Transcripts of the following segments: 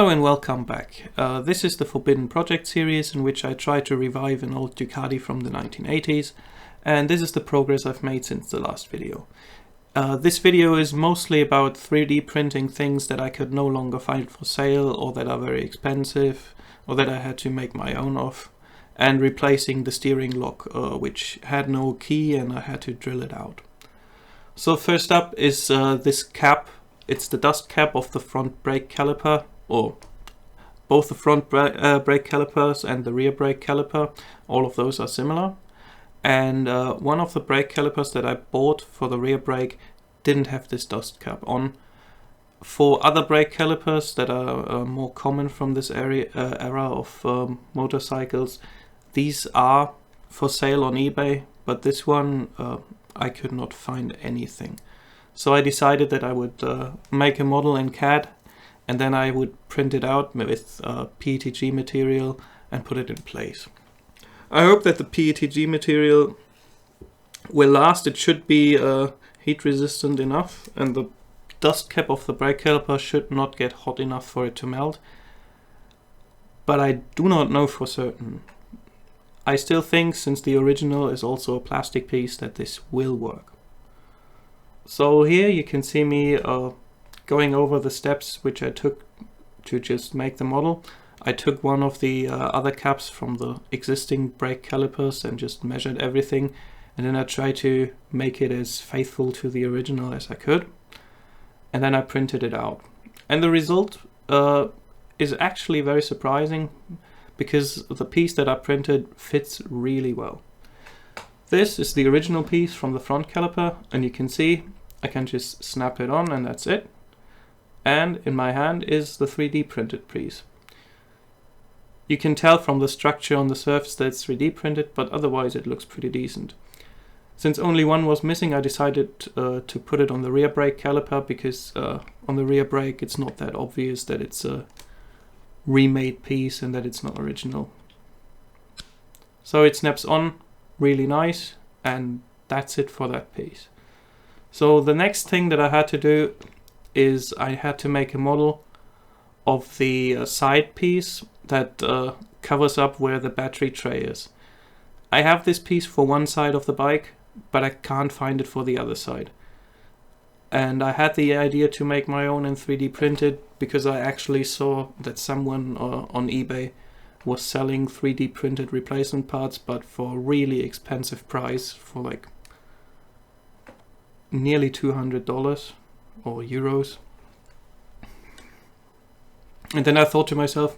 Hello and welcome back. This is the Forbidden Project series in which I try to revive an old Ducati from the 1980s, and this is the progress I've made since the last video. This video is mostly about 3D printing things that I could no longer find for sale or that are very expensive or that I had to make my own of, and replacing the steering lock which had no key and I had to drill it out. So first up is this cap. It's the dust cap of the front brake caliper, or both the front brake calipers and the rear brake caliper. All of those are similar. And one of the brake calipers that I bought for the rear brake didn't have this dust cap on. For other brake calipers that are more common from this era of motorcycles, these are for sale on eBay, but this one I could not find anything. So I decided that I would make a model in CAD and then I would print it out with PETG material and put it in place. I hope that the PETG material will last. It should be heat resistant enough, and the dust cap of the brake caliper should not get hot enough for it to melt. But I do not know for certain. I still think, since the original is also a plastic piece, that this will work. So here you can see me going over the steps which I took to just make the model. I took one of the other caps from the existing brake calipers and just measured everything, and then I tried to make it as faithful to the original as I could, and then I printed it out. And the result is actually very surprising, because the piece that I printed fits really well. This is the original piece from the front caliper, and you can see I can just snap it on and that's it. And in my hand is the 3D printed piece. You can tell from the structure on the surface that it's 3D printed, but otherwise it looks pretty decent. Since only one was missing, I decided to put it on the rear brake caliper, because on the rear brake it's not that obvious that it's a remade piece and that it's not original. So it snaps on really nice, and that's it for that piece. So the next thing that I had to do is I had to make a model of the side piece that covers up where the battery tray is. I have this piece for one side of the bike, but I can't find it for the other side. And I had the idea to make my own in 3D printed because I actually saw that someone on eBay was selling 3D printed replacement parts, but for a really expensive price, for like nearly $200 or euros. And then I thought to myself,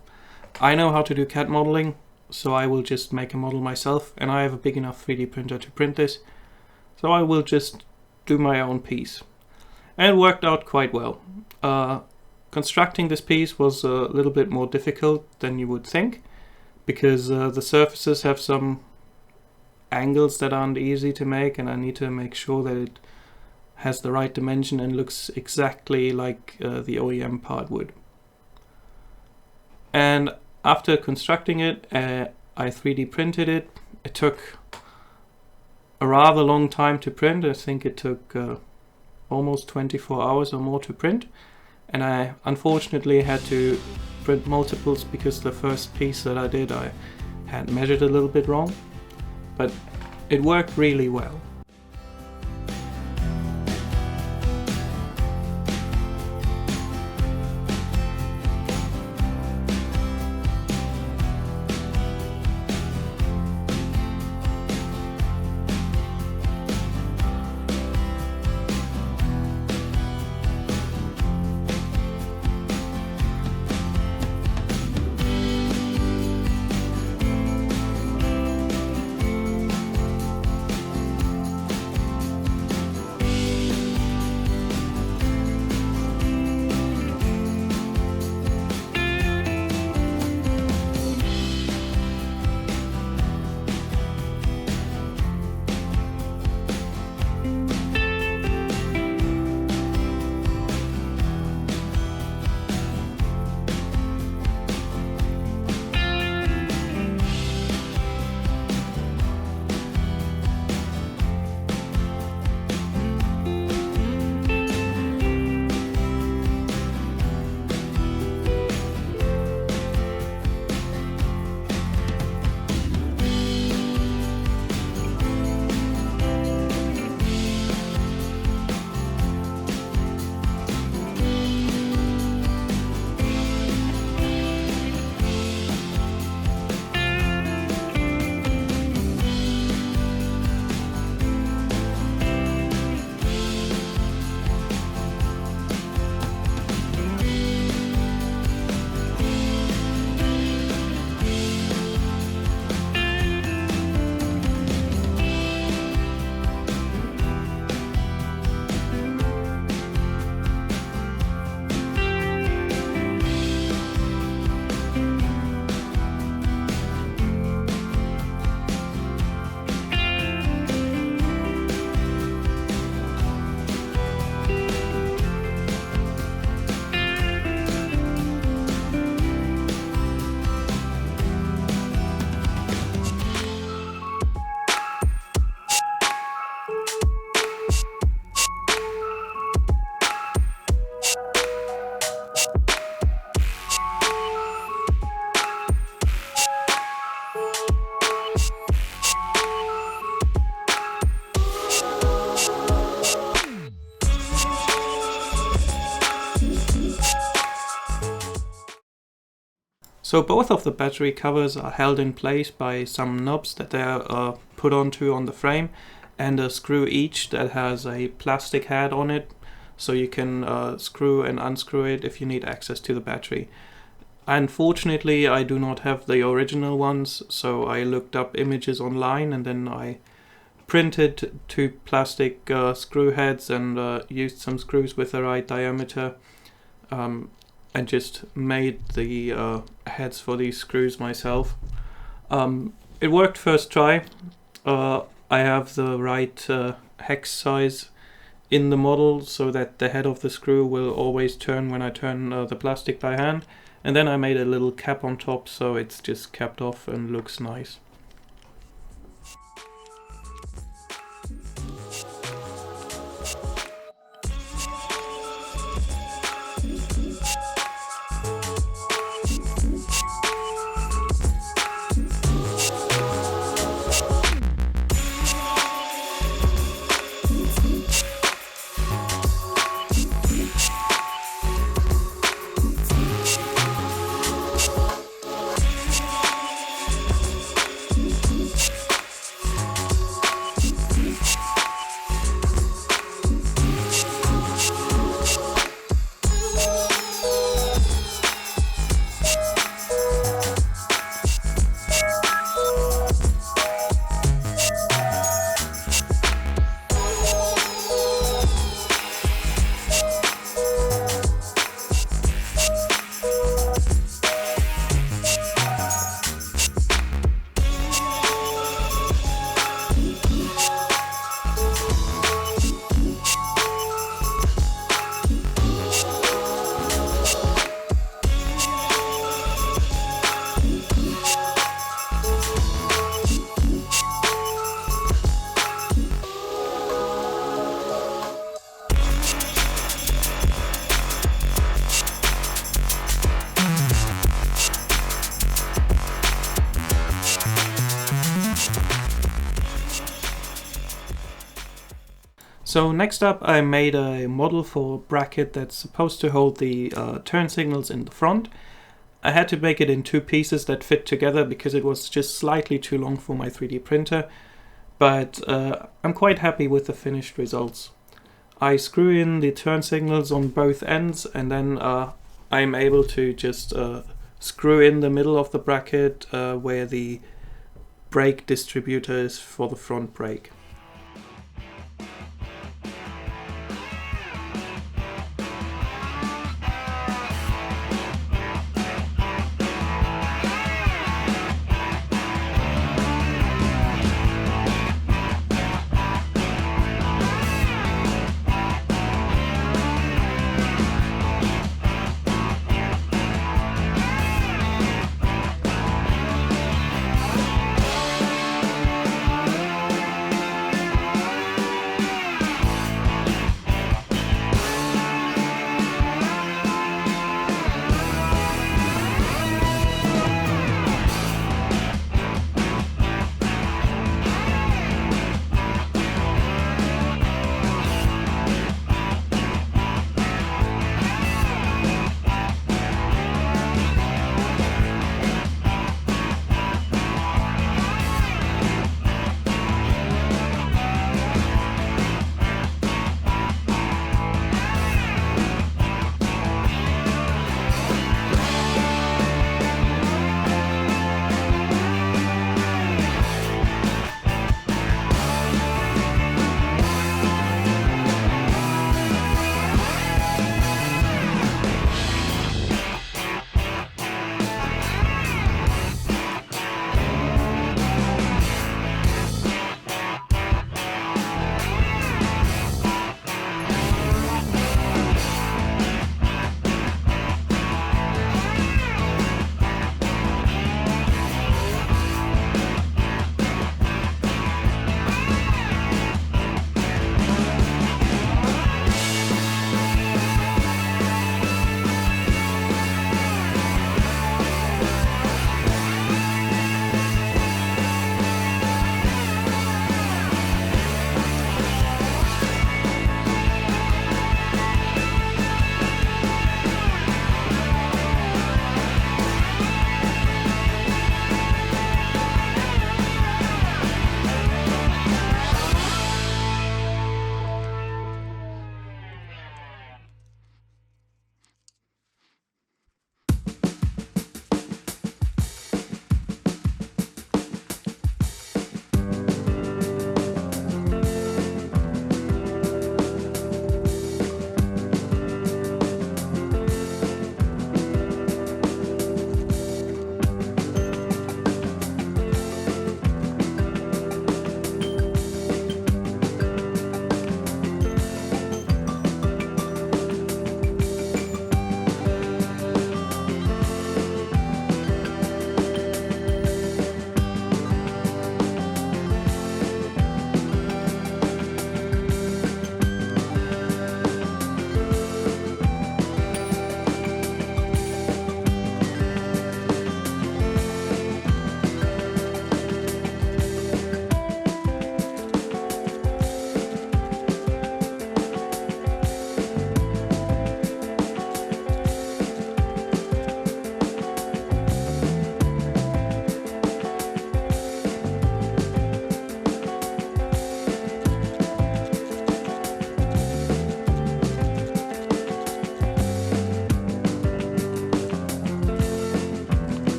I know how to do CAD modeling, so I will just make a model myself, and I have a big enough 3D printer to print this, so I will just do my own piece. And it worked out quite well. Constructing this piece was a little bit more difficult than you would think, because the surfaces have some angles that aren't easy to make, and I need to make sure that it has the right dimension and looks exactly like the OEM part would. And after constructing it, I 3D printed it. It took a rather long time to print. I think it took almost 24 hours or more to print. And I unfortunately had to print multiples because the first piece that I did, I had measured a little bit wrong. But it worked really well. So both of the battery covers are held in place by some knobs that they are put onto on the frame, and a screw each that has a plastic head on it, so you can screw and unscrew it if you need access to the battery. Unfortunately, I do not have the original ones, so I looked up images online and then I printed 2 plastic screw heads and used some screws with the right diameter, and just made the heads for these screws myself. It worked first try. I have the right hex size in the model so that the head of the screw will always turn when I turn the plastic by hand, and then I made a little cap on top so it's just capped off and looks nice. So next up I made a model for a bracket that's supposed to hold the turn signals in the front. I had to make it in 2 pieces that fit together because it was just slightly too long for my 3D printer, but I'm quite happy with the finished results. I screw in the turn signals on both ends, and then I'm able to just screw in the middle of the bracket where the brake distributor is for the front brake.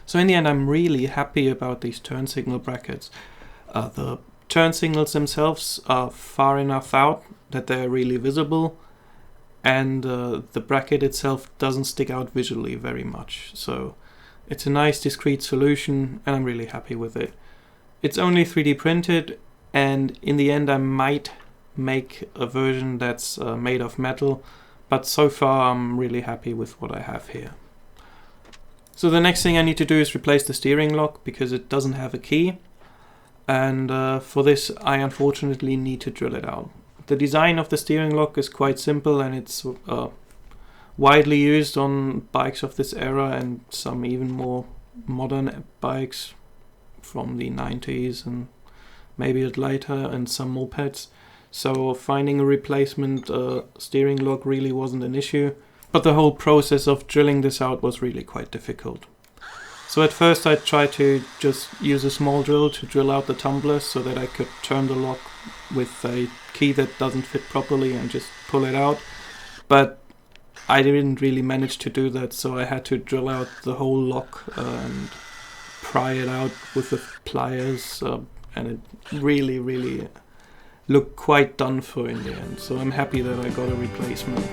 So in the end, I'm really happy about these turn signal brackets. The turn signals themselves are far enough out that they're really visible, and the bracket itself doesn't stick out visually very much. So it's a nice discrete solution, and I'm really happy with it. It's only 3D printed, and in the end I might make a version that's made of metal, but so far I'm really happy with what I have here. So the next thing I need to do is replace the steering lock because it doesn't have a key, and for this I unfortunately need to drill it out. The design of the steering lock is quite simple, and it's widely used on bikes of this era and some even more modern bikes from the 90s and maybe later, and some mopeds. So finding a replacement steering lock really wasn't an issue, but the whole process of drilling this out was really quite difficult. So at first I tried to just use a small drill to drill out the tumblers so that I could turn the lock with a key that doesn't fit properly and just pull it out, but I didn't really manage to do that, so I had to drill out the whole lock and pry it out with the pliers, and it really looked quite done for in the end. So I'm happy that I got a replacement.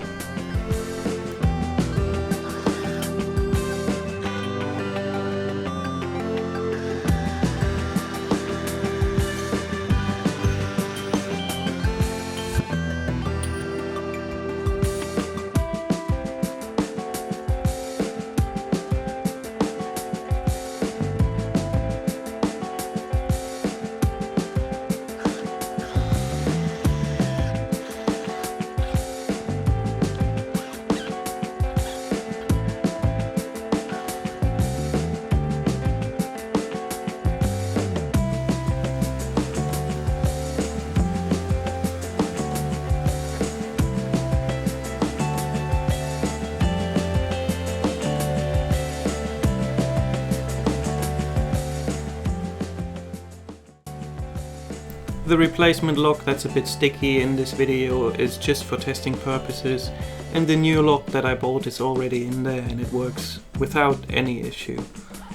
The replacement lock that's a bit sticky in this video is just for testing purposes, and the new lock that I bought is already in there and it works without any issue.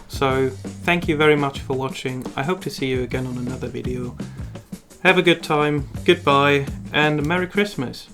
So thank you very much for watching. I hope to see you again on another video. Have a good time, goodbye, and Merry Christmas!